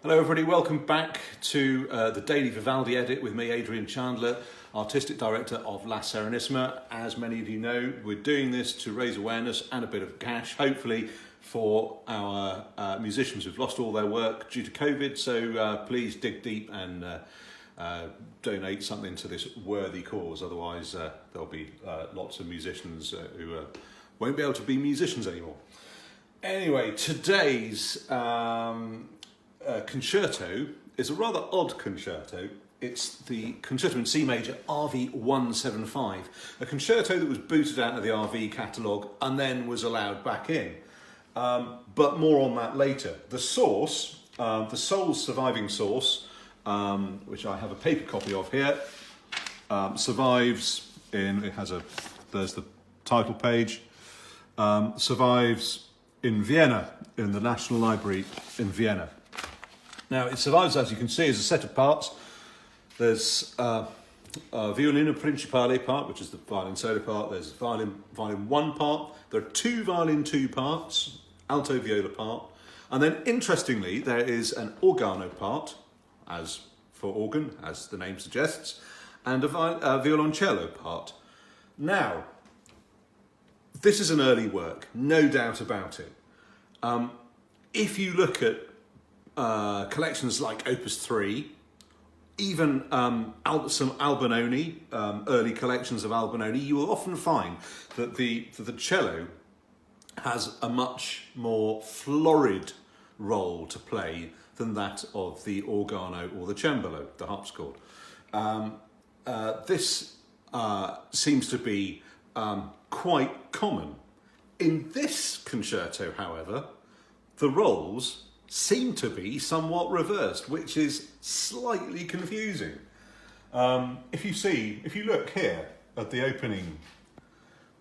Hello everybody, welcome back to the Daily Vivaldi Edit with me, Adrian Chandler, Artistic Director of La Serenissima. As many of you know, we're doing this to raise awareness and a bit of cash, hopefully, for our musicians who've lost all their work due to COVID. So please dig deep and donate something to this worthy cause. Otherwise, there'll be lots of musicians who won't be able to be musicians anymore. Anyway, today's concerto is a rather odd concerto. It's the Concerto in C major RV 175, a concerto that was booted out of the RV catalogue and then was allowed back in. But more on that later. The source, the sole surviving source, which I have a paper copy of here, survives in, there's the title page, survives in Vienna, in the National Library in Vienna. Now, it survives, as you can see, as a set of parts. There's a violino principale part, which is the violoncello part. There's violin 1 part. There are 2 violin 2 parts, alto viola part. And then, interestingly, there is an organo part, as for organ, as the name suggests, and a violoncello part. Now, this is an early work, no doubt about it. If you look at collections like Opus 3, even some Albinoni, early collections of Albinoni, you will often find that the cello has a much more florid role to play than that of the organo or the cembalo, the harpsichord. This seems to be quite common. In this concerto, however, the roles seem to be somewhat reversed, which is slightly confusing. If you look here at the opening,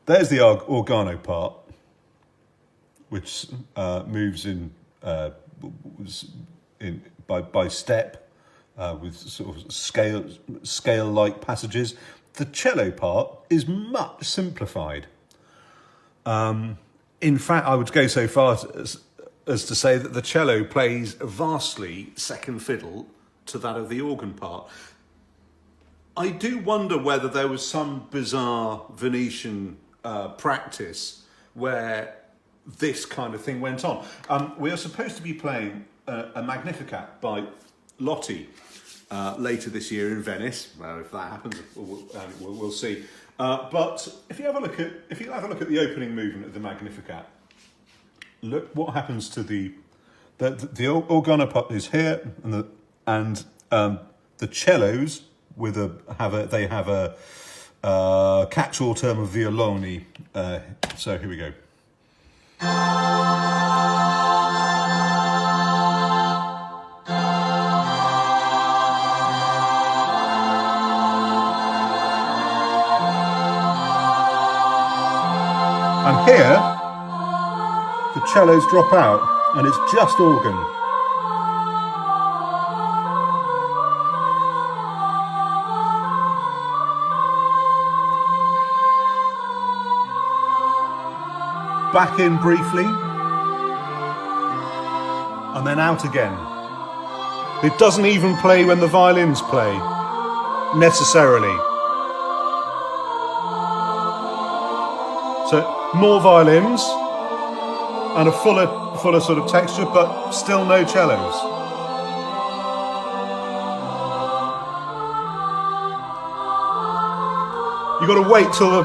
there's the organo part, which moves by step with sort of scale-like passages. The cello part is much simplified. In fact, I would go so far as to say that the cello plays vastly second fiddle to that of the organ part. I do wonder whether there was some bizarre Venetian practice where this kind of thing went on. We are supposed to be playing a Magnificat by Lotti later this year in Venice. Well, if that happens, we'll see. But if you have a look at the opening movement of the Magnificat, look what happens to the organo part is here, and the cellos have a catch-all term of violoni. So here we go. And here, the cellos drop out, and it's just organ. Back in briefly, and then out again. It doesn't even play when the violins play, necessarily. So, more violins, and a fuller sort of texture, but still no cellos. You've got to wait till the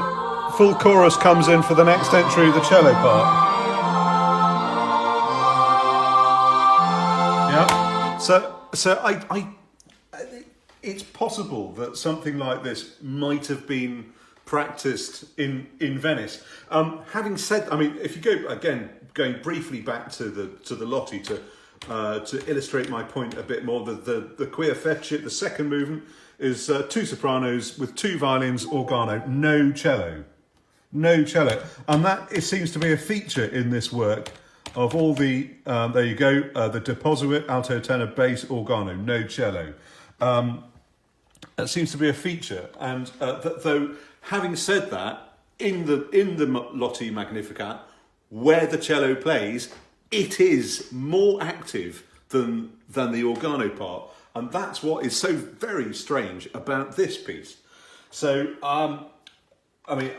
full chorus comes in for the next entry of the cello part. Yeah. So it's possible that something like this might have been practiced in Venice. Having said, I mean, if you go again, going briefly back to the Lotti to illustrate my point a bit more, the Quia Fecit, the second movement, is 2 sopranos with 2 violins, organo, no cello, and that it seems to be a feature in this work of all the there you go, the deposuit, alto, tenor, bass, organo, no cello. That seems to be a feature, and though. Having said that, in the Lotti Magnificat, where the cello plays, it is more active than the organo part. And that's what is so very strange about this piece. So, I mean,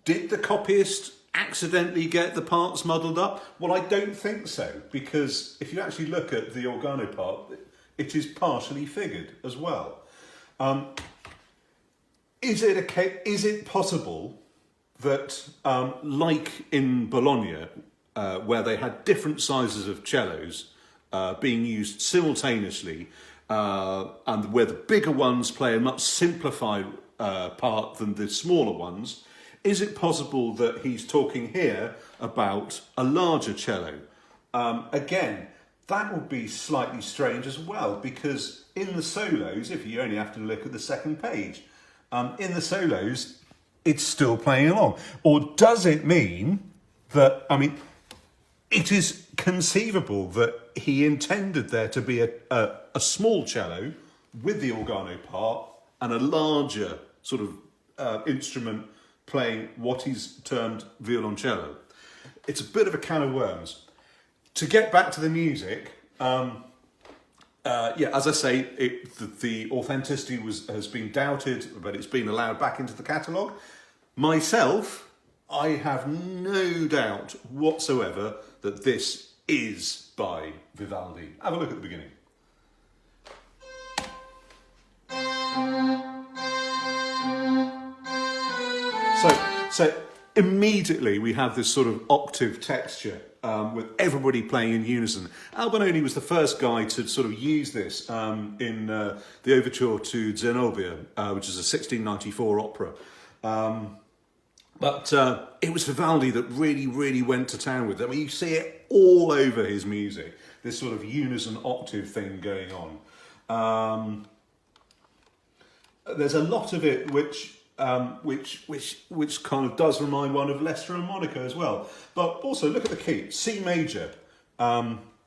did the copyist accidentally get the parts muddled up? Well, I don't think so, because if you actually look at the organo part, it is partially figured as well. Is it possible that, like in Bologna, where they had different sizes of cellos being used simultaneously, and where the bigger ones play a much simplified part than the smaller ones, is it possible that he's talking here about a larger cello? Again, that would be slightly strange as well, because in the solos, if you only have to look at the second page, in the solos, it's still playing along. Or does it mean that, I mean, it is conceivable that he intended there to be a small cello with the organo part and a larger sort of instrument playing what is termed violoncello. It's a bit of a can of worms. To get back to the music, as I say, the authenticity has been doubted, but it's been allowed back into the catalogue. Myself, I have no doubt whatsoever that this is by Vivaldi. Have a look at the beginning. So immediately we have this sort of octave texture with everybody playing in unison. Albinoni was the first guy to sort of use this in the overture to Zenobia, which is a 1694 opera. But it was Vivaldi that really went to town with it. I mean, you see it all over his music, this sort of unison octave thing going on. There's a lot of it which kind of does remind one of Leicester and Monaco as well. But also, look at the key, C major.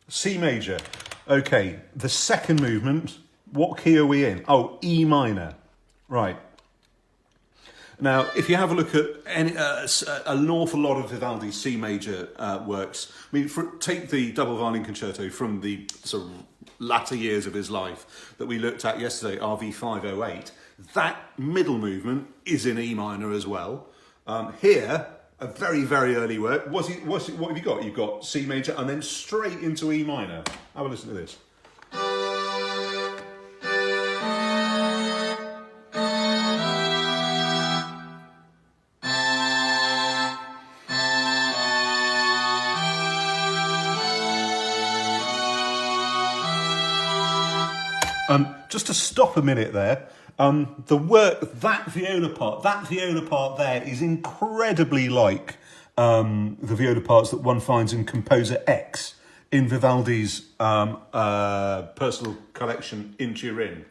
C major. Okay, the second movement, what key are we in? Oh, E minor. Right. Now, if you have a look at an awful lot of Vivaldi's C major works, I mean, take the double violin concerto from the sort of latter years of his life that we looked at yesterday, RV 508, that middle movement is in E minor as well. Here, a very early work. What have you got? You've got C major and then straight into E minor. Have a listen to this. Just to stop a minute there, the work, that viola part there is incredibly like the viola parts that one finds in Composer X in Vivaldi's personal collection in Turin.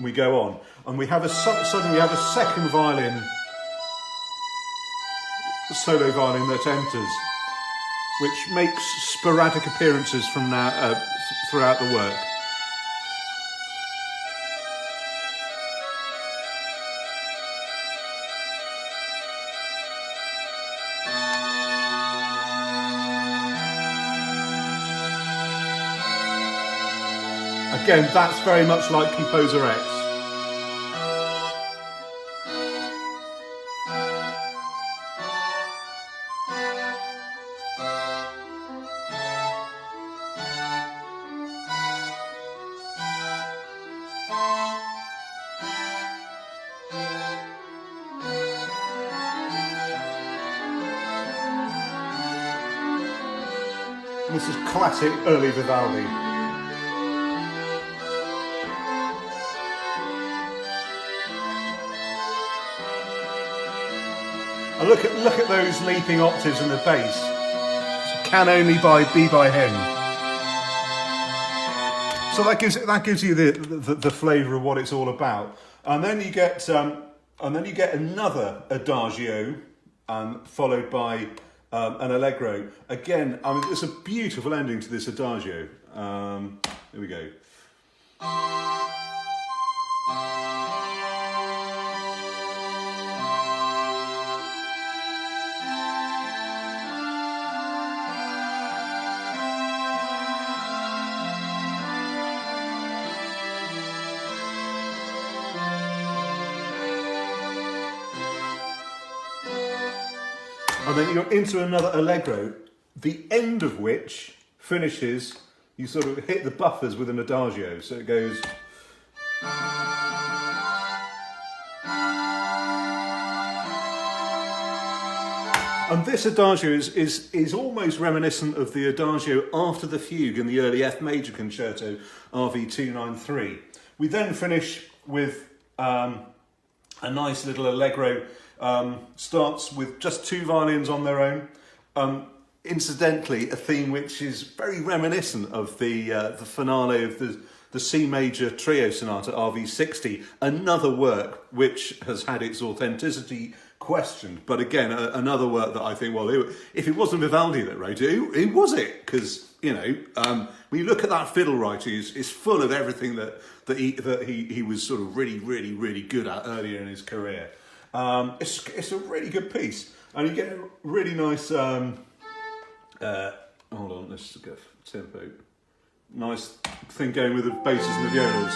We go on, and we have suddenly we have a second violin, solo violin that enters, which makes sporadic appearances from now throughout the work. Again, that's very much like Composer X. This is classic early Vivaldi. And look at those leaping octaves in the bass. Can only be by him. So that gives you the flavour of what it's all about. And then you get another adagio, followed by an allegro. Again, I mean, it's a beautiful ending to this adagio. Here we go. and then you're into another allegro, the end of which finishes, you sort of hit the buffers with an adagio, so it goes. And this adagio is almost reminiscent of the adagio after the fugue in the early F major concerto RV 293. We then finish with a nice little allegro, starts with just two violins on their own. Incidentally, a theme which is very reminiscent of the finale of the C major trio sonata RV 60, another work which has had its authenticity questioned, but again, another work that I think, well, if it wasn't Vivaldi that wrote it, who was it? Because, you know, when you look at that fiddle writing, it's full of everything that he was sort of really good at earlier in his career. It's a really good piece, and you get a really nice, hold on, let's go tempo. Nice thing going with the basses and the violas.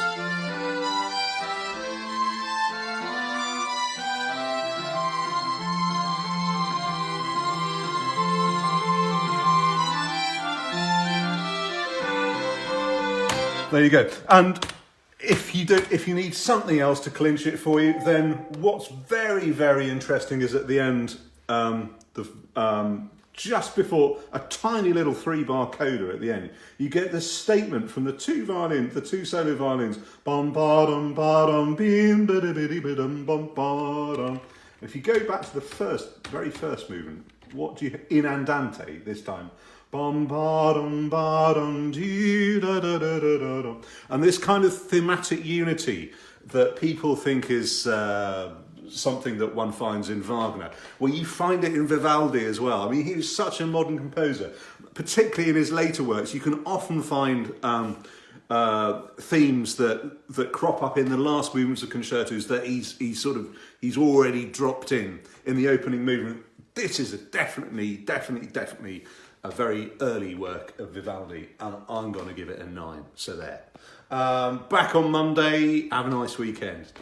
There you go. And if you need something else to clinch it for you, then what's very interesting is at the end, just before a tiny little 3-bar coda at the end, you get this statement from the two solo violins. Bum ba dum ba dum bim ba da biddy ba dum bum ba dum. If you go back to the very first movement, what do you in andante this time? Bum ba dum ba dum dee da da da da da da. And this kind of thematic unity that people think is something that one finds in Wagner. Well, you find it in Vivaldi as well. I mean, he was such a modern composer. Particularly in his later works, you can often find themes that crop up in the last movements of concertos that he's already dropped in the opening movement. This is definitely a very early work of Vivaldi, and I'm going to give it a 9. So there. Back on Monday. Have a nice weekend.